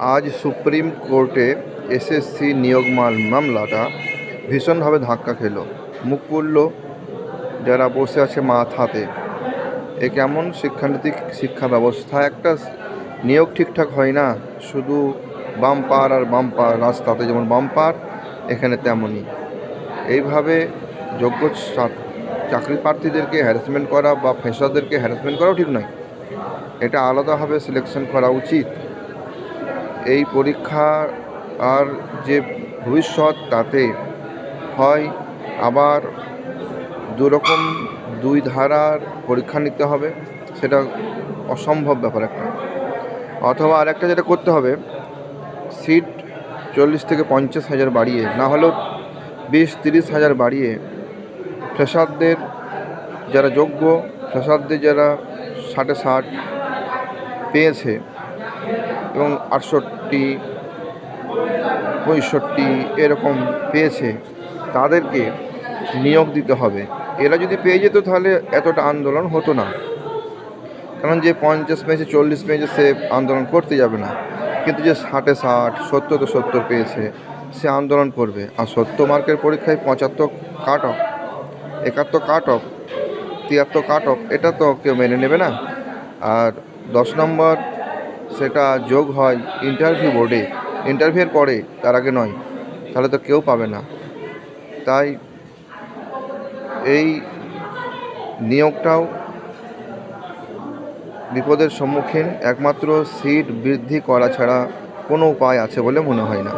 আজ সুপ্রিম কোর্টে এসএসসি নিয়োগ মামলাটা ভীষণভাবে ধাক্কা খেল। মুখ পুড়ল যারা বসে আছে মাথাতে। এ কেমন শিক্ষানীতি, শিক্ষা ব্যবস্থা? একটা নিয়োগ ঠিকঠাক হয় না, শুধু বাম্পার আর বাম্পার। রাস্তাতে যেমন বাম্পার, এখানে তেমনই। এইভাবে যোগ্য চাকরি প্রার্থীদেরকে হ্যারাসমেন্ট করা বা ফ্রেশারদেরকে হ্যারাসমেন্ট করাও ঠিক নয়। এটা আলাদাভাবে সিলেকশন করা উচিত। এই পরীক্ষা আর যে ভবিষ্যৎ, তাতে হয় আবার দুরকম দুই ধারার পরীক্ষা নিতে হবে, সেটা অসম্ভব ব্যাপার একটা। অথবা আরেকটা যেটা করতে হবে, সিট 40 থেকে 50,000 বাড়িয়ে, না হলেও 20-30 হাজার বাড়িয়ে ফ্রেশারদের যারা যোগ্য, ফ্রেশারদের যারা 60 পেয়েছে এবং 68, 65 এরকম পেয়েছে, তাদেরকে নিয়োগ দিতে হবে। এরা যদি পেয়ে যেত তাহলে এতটা আন্দোলন হতো না। কারণ যে 50 পেয়েছে, 40 পেয়েছে, সে আন্দোলন করতে যাবে না। কিন্তু যে 60, 70 পেয়েছে, সে আন্দোলন করবে। আর 70 মার্কের পরীক্ষায় 75 cut off, 71 cut off, 73 cut off, এটা তো কেউ মেনে নেবে না। আর 10 নম্বর সেটা যোগ হয় ইন্টারভিউ বোর্ডে, ইন্টারভিউয়ের পরে, তার আগে নয়। তাহলে তো কেউ পাবে না। তাই এই নিয়োগটাও বিপদের সম্মুখীন। একমাত্র সিট বৃদ্ধি করা ছাড়া কোনো উপায় আছে বলে মনে হয় না।